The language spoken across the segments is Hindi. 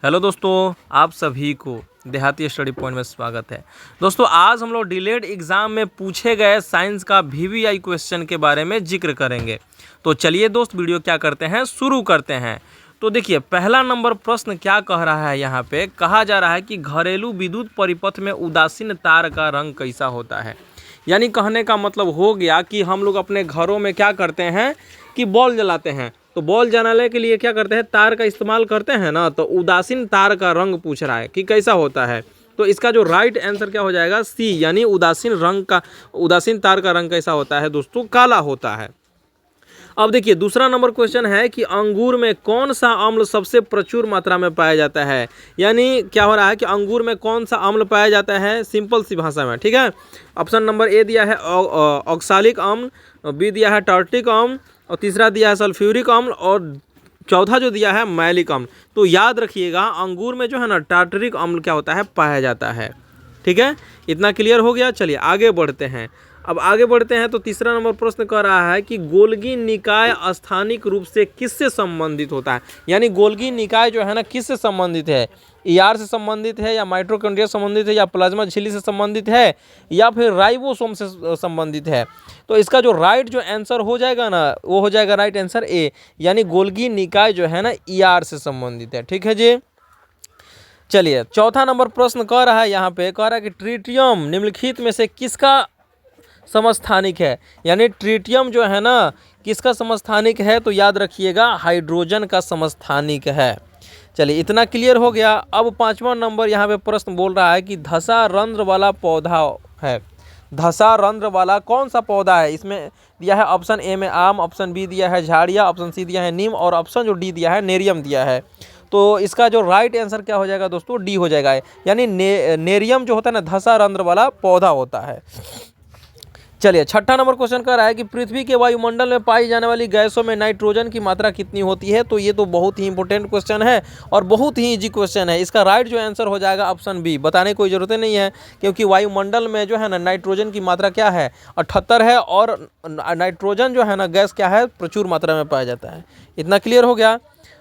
हेलो दोस्तों, आप सभी को देहाती स्टडी पॉइंट में स्वागत है। दोस्तों आज हम लोग डिलेड एग्ज़ाम में पूछे गए साइंस का वीवीआई क्वेश्चन के बारे में जिक्र करेंगे। तो चलिए दोस्त वीडियो क्या करते हैं, शुरू करते हैं। तो देखिए पहला नंबर प्रश्न क्या कह रहा है, यहाँ पे कहा जा रहा है कि घरेलू विद्युत परिपथ में उदासीन तार का रंग कैसा होता है। यानी कहने का मतलब हो गया कि हम लोग अपने घरों में क्या करते हैं कि बॉल जलाते हैं, तो बॉल जलाने के लिए क्या करते हैं, तार का इस्तेमाल करते हैं ना। तो उदासीन तार का रंग पूछ रहा है कि कैसा होता है। तो इसका जो राइट आंसर क्या हो जाएगा, सी, यानी उदासीन तार का रंग कैसा होता है दोस्तों, काला होता है। अब देखिए दूसरा नंबर क्वेश्चन है कि अंगूर में कौन सा अम्ल सबसे प्रचुर मात्रा में पाया जाता है। यानी क्या हो रहा है कि अंगूर में कौन सा अम्ल पाया जाता है, सिंपल सी भाषा में, ठीक है। ऑप्शन नंबर ए दिया है ऑक्सालिक अम्ल, बी दिया है टार्टिक अम्ल, और तीसरा दिया है सल्फ्यूरिक अम्ल, और चौथा जो दिया है मैलिक अम्ल। तो याद रखिएगा अंगूर में जो है ना टार्टरिक अम्ल क्या होता है, पाया जाता है। ठीक है, इतना क्लियर हो गया। चलिए आगे बढ़ते हैं। अब आगे बढ़ते हैं तो तीसरा नंबर प्रश्न कह रहा है कि गोल्गी निकाय स्थानिक रूप से किससे संबंधित होता है। यानी गोल्गी निकाय जो है ना किससे संबंधित है, ईआर से संबंधित है, या माइटोकॉन्ड्रिया से संबंधित है, या प्लाज्मा झिल्ली से संबंधित है, या फिर राइबोसोम से संबंधित है। तो इसका जो राइट आंसर हो जाएगा ना, वो हो जाएगा राइट आंसर ए, यानी गोल्गी निकाय जो है ना ईआर से संबंधित है। ठीक है जी। चलिए चौथा नंबर प्रश्न कह रहा है, यहाँ पे कह रहा है कि ट्रिटियम निम्नलिखित में से किसका समस्थानिक है। यानी ट्रिटियम जो है ना किसका समस्थानिक है, तो याद रखिएगा हाइड्रोजन का समस्थानिक है। चलिए इतना क्लियर हो गया। अब पांचवा नंबर यहाँ पे प्रश्न बोल रहा है कि धसा रंध्र वाला पौधा है। धसा रंध्र वाला कौन सा पौधा है। इसमें दिया है ऑप्शन ए में आम, ऑप्शन बी दिया है झाड़िया, ऑप्शन सी दिया है नीम, और ऑप्शन जो डी दिया है नेरियम दिया है। तो इसका जो राइट आंसर क्या हो जाएगा दोस्तों, डी हो जाएगा। यानी नेरियम जो होता है ना धसा रंध्र वाला पौधा होता है। चलिए छठा नंबर क्वेश्चन कर रहा है कि पृथ्वी के वायुमंडल में पाई जाने वाली गैसों में नाइट्रोजन की मात्रा कितनी होती है। तो ये तो बहुत ही इंपॉर्टेंट क्वेश्चन है और बहुत ही इजी क्वेश्चन है। इसका राइट जो आंसर हो जाएगा ऑप्शन बी। बताने की कोई ज़रूरत नहीं है, क्योंकि वायुमंडल में जो है ना नाइट्रोजन की मात्रा क्या है, 78 है, और नाइट्रोजन जो है ना गैस क्या है, प्रचुर मात्रा में पाया जाता है। इतना क्लियर हो गया।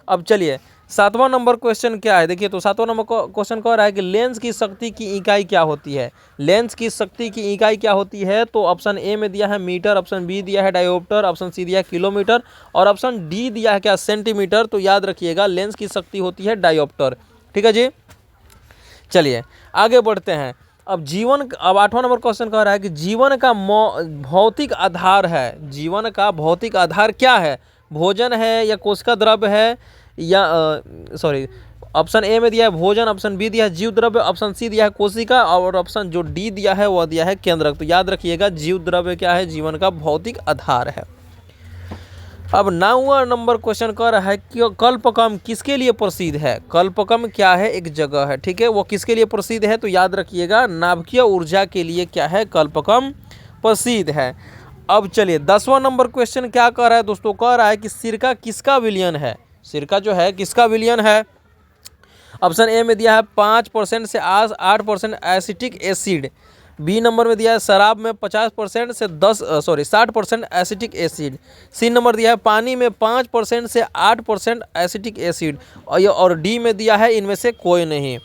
अब चलिए सातवां नंबर क्वेश्चन क्या है, देखिए तो सातवां नंबर क्वेश्चन कह रहा है कि लेंस की शक्ति की इकाई क्या होती है। लेंस की शक्ति की इकाई क्या होती है, तो ऑप्शन ए में दिया है मीटर, ऑप्शन बी दिया है डायोप्टर, ऑप्शन सी दिया है किलोमीटर, और ऑप्शन डी दिया है क्या, सेंटीमीटर। तो याद रखिएगा लेंस की शक्ति होती है डायोप्टर। ठीक है जी। चलिए आगे बढ़ते हैं। अब आठवां नंबर क्वेश्चन कह रहा है कि जीवन का भौतिक आधार है। जीवन का भौतिक आधार क्या है, भोजन है, या कोशिका द्रव्य है, या ऑप्शन ए में दिया है भोजन, ऑप्शन बी दिया है जीव द्रव्य, ऑप्शन सी दिया है कोशिका, और ऑप्शन जो डी दिया है वह दिया है केंद्रक। तो याद रखिएगा जीव द्रव्य क्या है, जीवन का भौतिक आधार है। अब 9वां नंबर क्वेश्चन कह रहा है कि कल्पकम किसके लिए प्रसिद्ध है। कल्पकम क्या है, एक जगह है, ठीक है, वो किसके लिए प्रसिद्ध है, तो याद रखिएगा नाभिकीय ऊर्जा के लिए क्या है, कल्पकम प्रसिद्ध है। अब चलिए 10वां नंबर क्वेश्चन क्या कह रहा है दोस्तों, कह रहा है कि सिरका किसका विलयन है। सिरका जो है किसका विलयन है। ऑप्शन ए में दिया है 5% से 8% एसिटिक एसिड, बी नंबर में दिया है शराब में 50% से 60% एसिटिक एसिड, सी नंबर दिया है पानी में 5% से 8% एसिटिक एसिड, और डी में दिया है इनमें से कोई नहीं।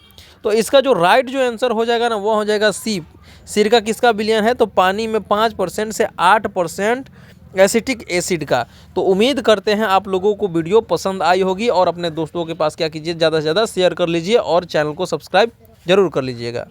तो इसका जो राइट जो आंसर हो जाएगा ना वो हो जाएगा सी, सिरका किसका विलयन है, तो पानी में 5% से 8% एसिटिक एसिड का। तो उम्मीद करते हैं आप लोगों को वीडियो पसंद आई होगी, और अपने दोस्तों के पास क्या कीजिए, ज़्यादा से ज़्यादा शेयर कर लीजिए, और चैनल को सब्सक्राइब जरूर कर लीजिएगा।